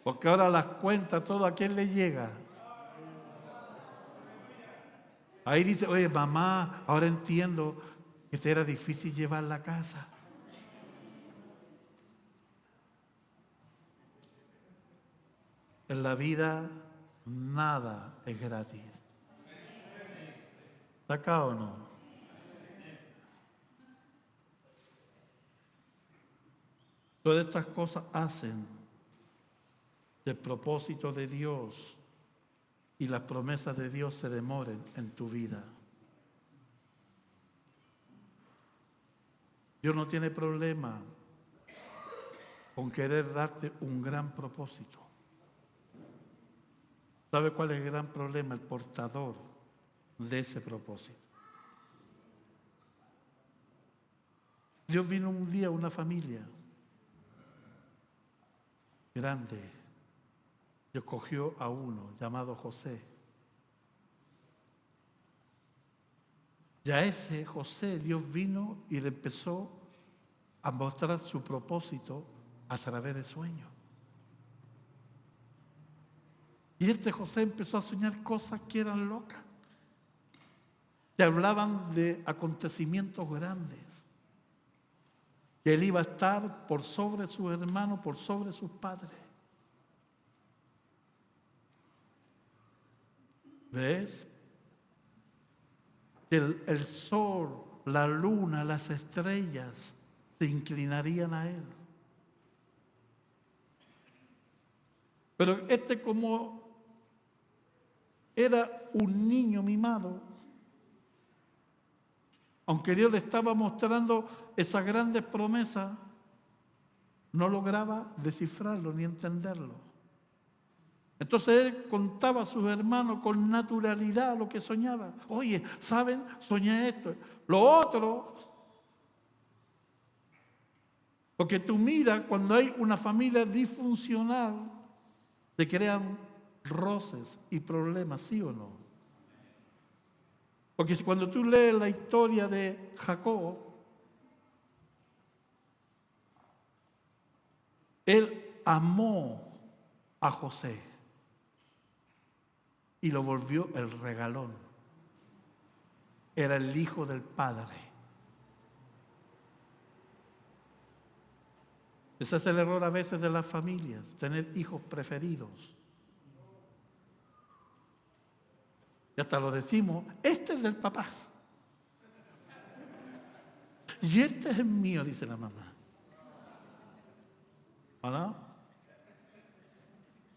Porque ahora las cuentas, todo a quién le llega. Ahí dice, oye, mamá, ahora entiendo que te era difícil llevar la casa. En la vida nada es gratis. ¿Está acá o no? Todas estas cosas hacen que el propósito de Dios y las promesas de Dios se demoren en tu vida. Dios no tiene problema con querer darte un gran propósito. ¿Sabe cuál es el gran problema? El portador de ese propósito. Dios vino un día a una familia grande y escogió a uno llamado José. Y a ese José Dios vino y le empezó a mostrar su propósito a través de sueños. Y este José empezó a soñar cosas que eran locas, que hablaban de acontecimientos grandes, que él iba a estar por sobre sus hermanos, por sobre sus padres. ¿Ves? Que el sol, la luna, las estrellas se inclinarían a él. Pero como era un niño mimado, aunque Dios le estaba mostrando esas grandes promesas, no lograba descifrarlo ni entenderlo. Entonces él contaba a sus hermanos con naturalidad lo que soñaba. Oye, ¿saben? Soñé esto. Lo otro, porque tú miras cuando hay una familia disfuncional, se crean roces y problemas, ¿sí o no? Porque cuando tú lees la historia de Jacob, Él amó a José y lo volvió el regalón. Era el hijo del padre. Ese es el error a veces de las familias, tener hijos preferidos. Y hasta lo decimos, este es del papá. Y este es el mío, dice la mamá. ¿O no?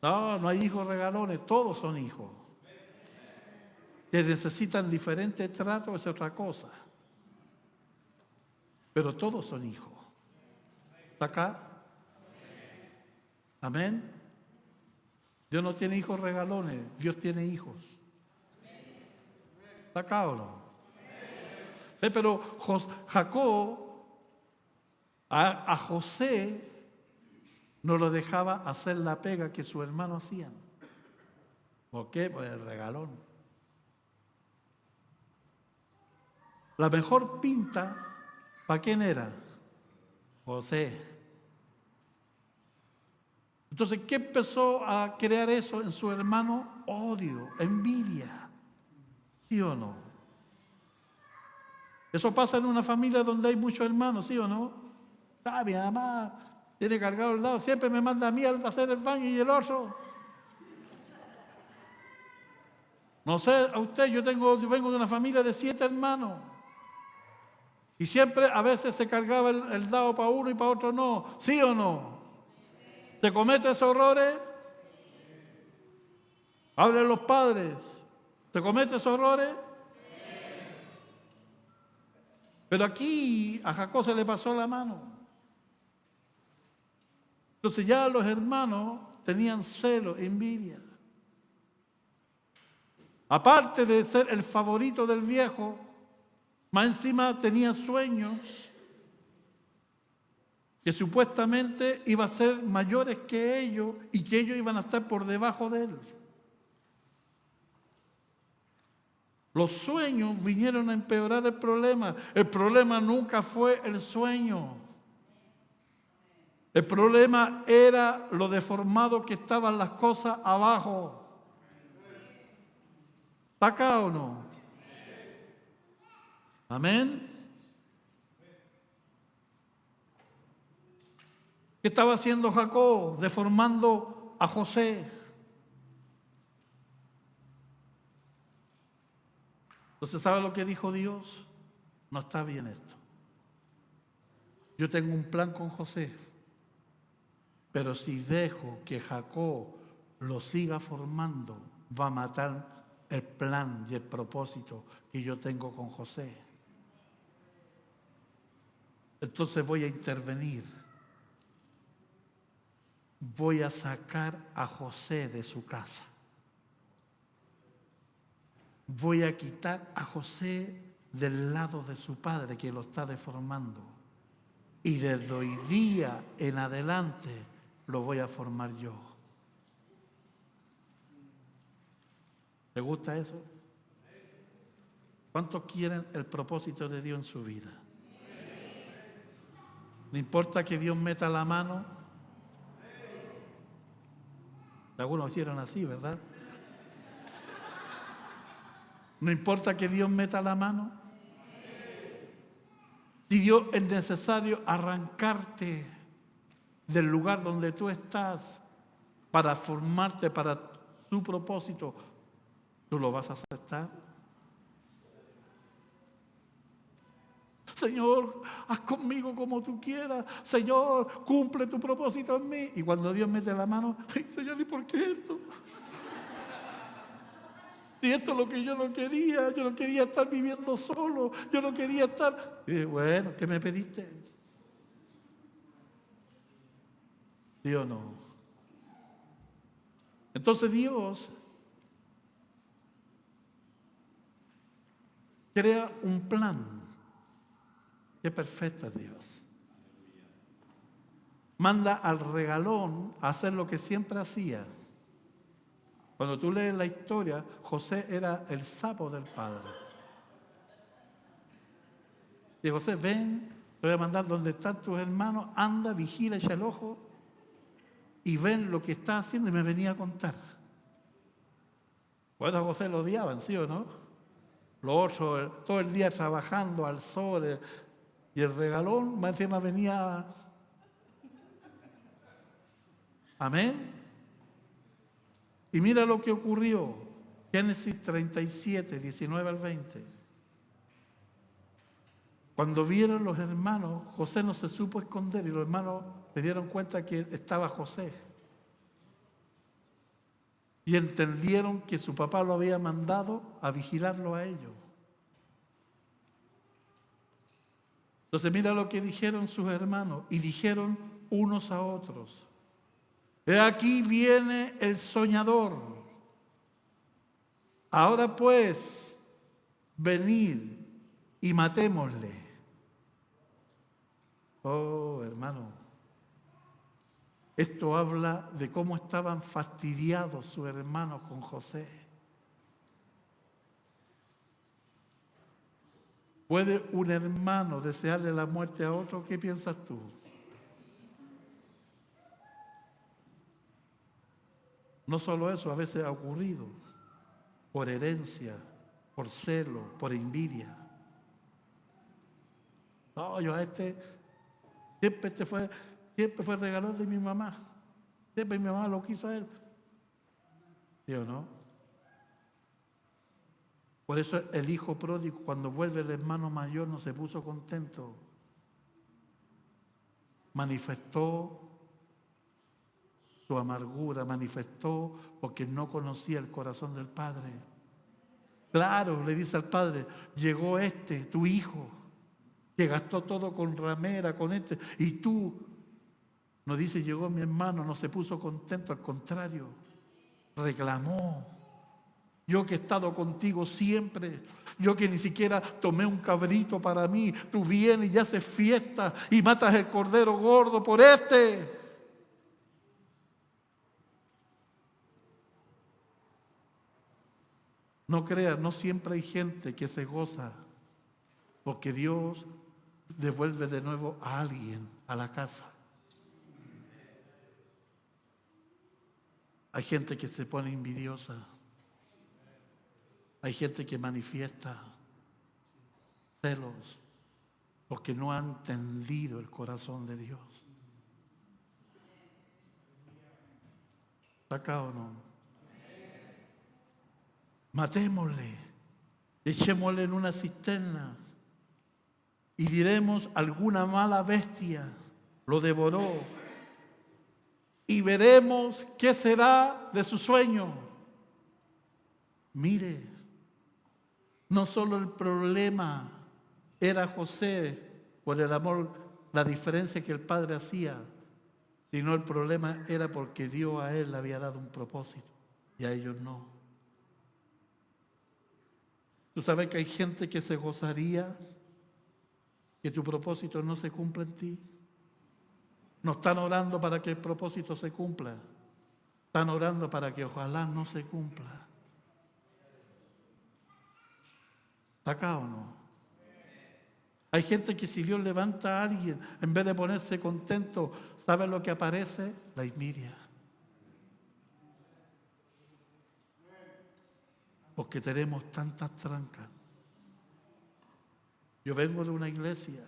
No, no hay hijos regalones, todos son hijos. Que necesitan diferentes tratos es otra cosa. Pero todos son hijos. ¿Está acá? Amén. Dios no tiene hijos regalones, Dios tiene hijos. ¿Está acá o no? Pero Jacob a José no lo dejaba hacer la pega que sus hermanos hacían. ¿Por qué? Por el regalón. La mejor pinta, ¿para quién era? José. Entonces, ¿qué empezó a crear eso en su hermano? Odio, envidia. ¿Sí o no? Eso pasa en una familia donde hay muchos hermanos, ¿sí o no? Mi mamá tiene cargado el dado, siempre me manda a mí a hacer el baño y el oso. No sé, a usted, yo vengo de una familia de 7 hermanos. Y siempre a veces se cargaba el dado para uno y para otro no. ¿Sí o no? ¿Se cometen esos errores? Hablen los padres. ¿Se cometen esos errores? Pero aquí a Jacob se le pasó la mano. Entonces ya los hermanos tenían celo, envidia. Aparte de ser el favorito del viejo, más encima tenía sueños que supuestamente iban a ser mayores que ellos y que ellos iban a estar por debajo de él. Los sueños vinieron a empeorar el problema. El problema nunca fue el sueño. El problema era lo deformado que estaban las cosas abajo. ¿Está acá o no? Amén. ¿Qué estaba haciendo Jacob? Deformando a José. Entonces, ¿sabe lo que dijo Dios? No está bien esto. Yo tengo un plan con José, pero si dejo que Jacob lo siga formando, va a matar el plan y el propósito que yo tengo con José. Entonces voy a intervenir. Voy a sacar a José de su casa. Voy a quitar a José del lado de su padre que lo está deformando. Y desde hoy día en adelante lo voy a formar yo. ¿Le gusta eso? ¿Cuántos quieren el propósito de Dios en su vida? No importa que Dios meta la mano. Algunos hicieron así, ¿verdad? No importa que Dios meta la mano. Si Dios es necesario arrancarte del lugar donde tú estás para formarte para tu propósito, ¿tú lo vas a aceptar? Señor, haz conmigo como tú quieras. Señor, cumple tu propósito en mí. Y cuando Dios mete la mano, ay, Señor, ¿y por qué esto? Si esto es lo que yo no quería estar viviendo solo, yo no quería estar... Y bueno, ¿qué me pediste? ¿Sí o no? Entonces Dios crea un plan. Qué perfecto es Dios. Manda al regalón a hacer lo que siempre hacía. Cuando tú lees la historia, José era el sapo del padre. Y José, ven, te voy a mandar donde están tus hermanos, anda, vigila, echa el ojo. y ven lo que está haciendo y me venía a contar. Bueno, a José lo odiaban, ¿sí o no? Los otros, todo el día trabajando al sol, y el regalón más encima venía. Amén. Y mira lo que ocurrió. Génesis 37, 19 al 20. Cuando vieron los hermanos, José no se supo esconder y los hermanos se dieron cuenta que estaba José. Y entendieron que su papá lo había mandado a vigilarlo a ellos. Entonces mira lo que dijeron sus hermanos y dijeron unos a otros: he aquí viene el soñador. Ahora pues, venid y matémosle. Oh, hermano, esto habla de cómo estaban fastidiados sus hermanos con José. ¿Puede un hermano desearle la muerte a otro? ¿Qué piensas tú? No solo eso, a veces ha ocurrido por herencia, por celo, por envidia. No, yo a siempre fue regalo de mi mamá. Siempre mi mamá lo quiso a él. ¿Sí o no? Por eso el hijo pródigo, cuando vuelve el hermano mayor, no se puso contento. Manifestó su amargura, manifestó porque no conocía el corazón del padre. Claro, le dice al padre: llegó tu hijo, que gastó todo con ramera, con y tú, no dice llegó mi hermano, no se puso contento, al contrario, reclamó. Yo que he estado contigo siempre, yo que ni siquiera tomé un cabrito para mí, tú vienes y haces fiesta y matas el cordero gordo por No creas, no siempre hay gente que se goza porque Dios devuelve de nuevo a alguien a la casa. Hay gente que se pone envidiosa. Hay gente que manifiesta celos porque no ha entendido el corazón de Dios. ¿Está acá o no? Matémosle, echémosle en una cisterna y diremos: alguna mala bestia lo devoró y veremos qué será de su sueño. Mire, no solo el problema era José por el amor, la diferencia que el padre hacía, sino el problema era porque Dios a él le había dado un propósito y a ellos no. Tú sabes que hay gente que se gozaría que tu propósito no se cumpla en ti. No están orando para que el propósito se cumpla. Están orando para que ojalá no se cumpla. ¿Está acá o no? Hay gente que si Dios levanta a alguien, en vez de ponerse contento, ¿sabe lo que aparece? La envidia. Porque tenemos tantas trancas. Yo vengo de una iglesia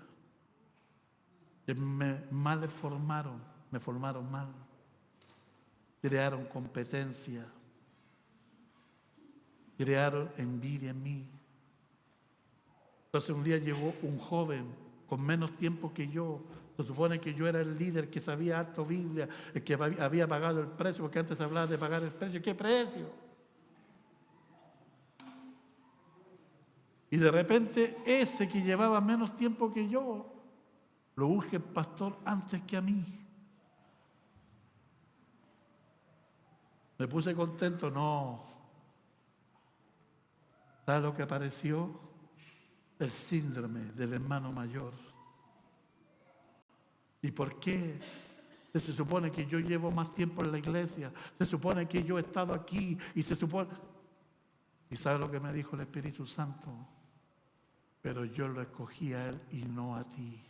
que me formaron mal. Crearon competencia, crearon envidia en mí. Entonces un día llegó un joven con menos tiempo que yo. Se supone que yo era el líder que sabía harto Biblia, el que había pagado el precio, porque antes se hablaba de pagar el precio. ¿Qué precio? Y de repente ese que llevaba menos tiempo que yo, lo urge el pastor antes que a mí. Me puse contento, no. ¿Sabes lo que apareció? El síndrome del hermano mayor. ¿Y por qué? Se supone que yo llevo más tiempo en la iglesia, se supone que yo he estado aquí y se supone... ¿Y sabe lo que me dijo el Espíritu Santo? Pero yo lo escogí a él y no a ti.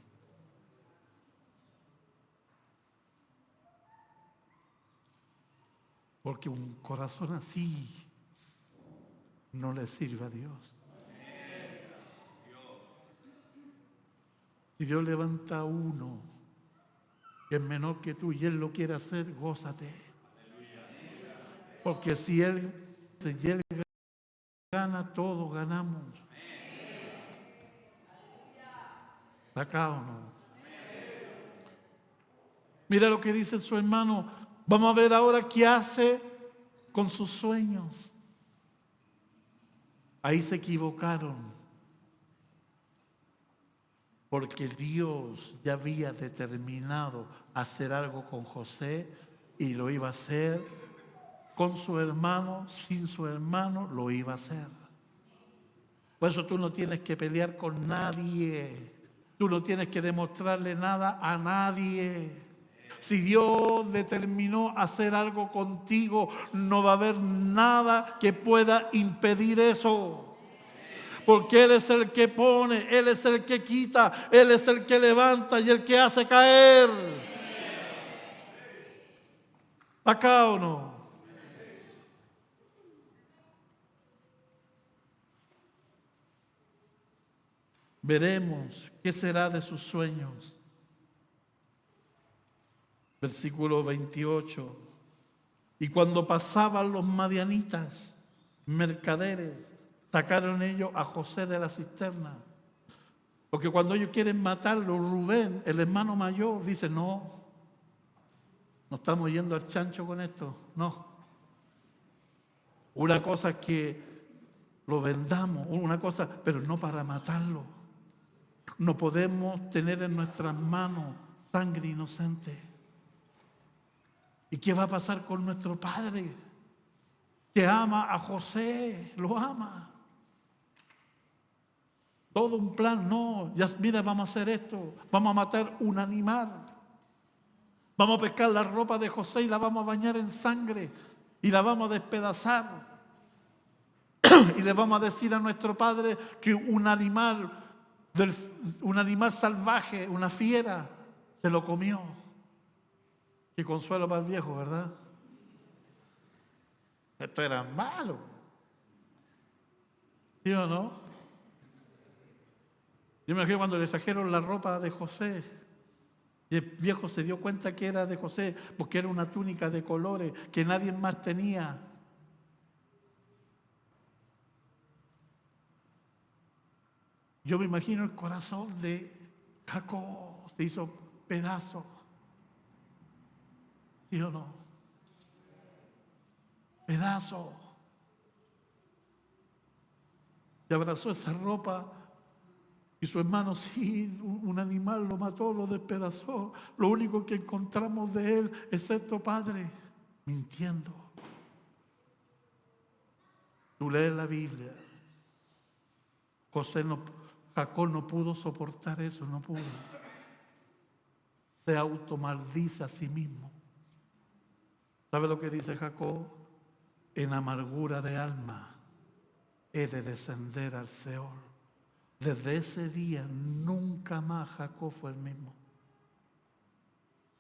Porque un corazón así no le sirve a Dios. Si Dios levanta a uno que es menor que tú y Él lo quiere hacer, gózate. Porque si Él gana, todos ganamos. ¿Acá o no? Mira lo que dice su hermano. Vamos a ver ahora qué hace con sus sueños. Ahí se equivocaron. Porque Dios ya había determinado hacer algo con José y lo iba a hacer con su hermano, sin su hermano, lo iba a hacer. Por eso tú no tienes que pelear con nadie. Tú no tienes que demostrarle nada a nadie. Si Dios determinó hacer algo contigo, no va a haber nada que pueda impedir eso. Porque Él es el que pone, Él es el que quita, Él es el que levanta y el que hace caer. ¿Acá o no? Veremos qué será de sus sueños. Versículo 28. Y cuando pasaban los madianitas, mercaderes, sacaron ellos a José de la cisterna. Porque cuando ellos quieren matarlo, Rubén, el hermano mayor, dice, no estamos yendo al chancho con esto, no. Una cosa es que lo vendamos, una cosa, pero no para matarlo. No podemos tener en nuestras manos sangre inocente. ¿Y qué va a pasar con nuestro padre? Que ama a José, lo ama. Todo un plan, no, ya mira, vamos a hacer esto, vamos a matar un animal. Vamos a pescar la ropa de José y la vamos a bañar en sangre y la vamos a despedazar. Y le vamos a decir a nuestro padre que un animal salvaje, una fiera, se lo comió. Y consuelo para el viejo, ¿verdad? Esto era malo. ¿Sí o no? Yo me imagino cuando le trajeron la ropa de José. Y el viejo se dio cuenta que era de José, porque era una túnica de colores que nadie más tenía. Yo me imagino el corazón de Jacob, se hizo pedazo. ¿Sí o no? Pedazo. Y abrazó esa ropa. Y su hermano, sí, un animal lo mató, lo despedazó. Lo único que encontramos de él es esto, padre, mintiendo. Tú lees la Biblia. Jacob no pudo soportar eso, no pudo. Se automaldice a sí mismo. ¿Sabe lo que dice Jacob? En amargura de alma he de descender al Seol. Desde ese día nunca más Jacob fue el mismo.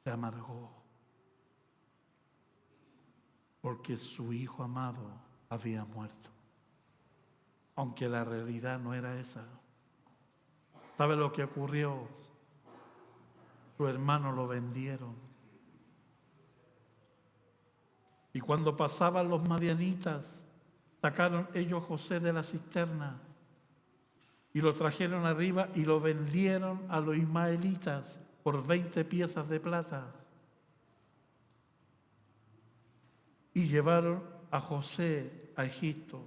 Se amargó. Porque su hijo amado había muerto. Aunque la realidad no era esa. ¿Sabe lo que ocurrió? Su hermano lo vendieron. Y cuando pasaban los madianitas, sacaron ellos a José de la cisterna y lo trajeron arriba y lo vendieron a los ismaelitas por 20 piezas de plata. Y llevaron a José a Egipto.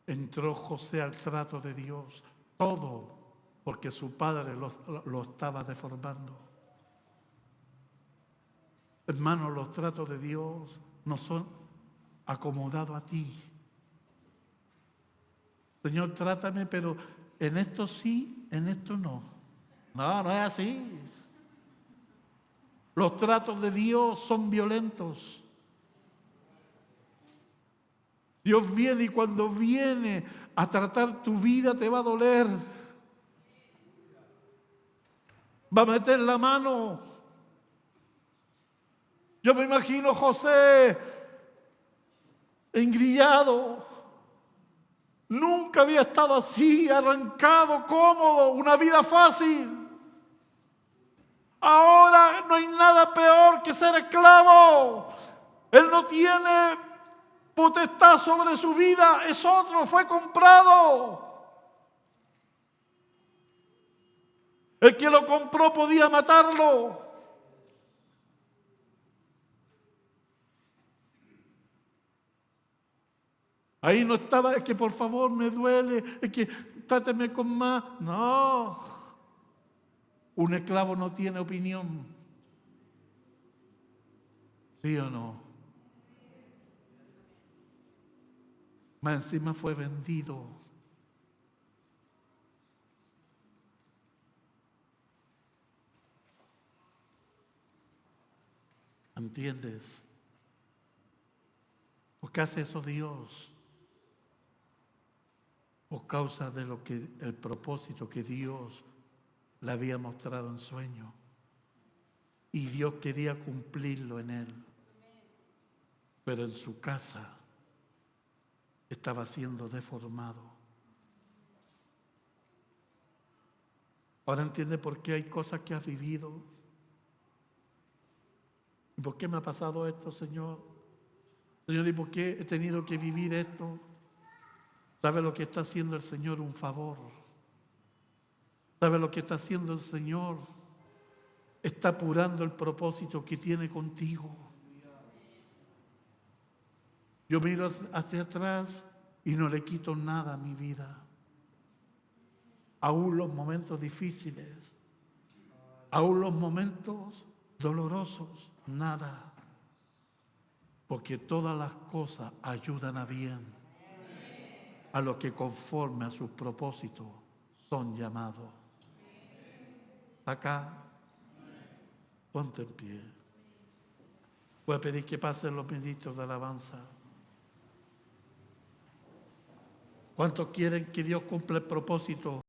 Entró José al trato de Dios, todo porque su padre lo estaba deformando. Hermanos, los tratos de Dios no son acomodados a ti. Señor, trátame, pero en esto sí, en esto no. No, no es así. Los tratos de Dios son violentos. Dios viene y cuando viene a tratar tu vida te va a doler. va a meter la mano. Yo me imagino a José engrillado. Nunca había estado así, arrancado, cómodo, una vida fácil. Ahora no hay nada peor que ser esclavo. Él no tiene potestad sobre su vida, es otro, fue comprado. El que lo compró podía matarlo. Ahí no estaba, es que por favor me duele, es que tráteme con más. No, un esclavo no tiene opinión. ¿Sí o no? Más encima fue vendido. ¿Entiendes? ¿Por qué hace eso Dios? Por causa de el propósito que Dios le había mostrado en sueño. Y Dios quería cumplirlo en él. Pero en su casa estaba siendo deformado. Ahora entiende por qué hay cosas que has vivido. ¿Y por qué me ha pasado esto, Señor? Señor, ¿y por qué he tenido que vivir esto? ¿Sabe lo que está haciendo el Señor? Un favor. ¿Sabe lo que está haciendo el Señor? Está apurando el propósito que tiene contigo. Yo miro hacia atrás y no le quito nada a mi vida. Aún los momentos difíciles, aún los momentos dolorosos, nada. Porque todas las cosas ayudan a bien a los que conforme a sus propósitos son llamados. Acá, ponte en pie. Voy a pedir que pasen los ministros de alabanza. ¿Cuántos quieren que Dios cumpla el propósito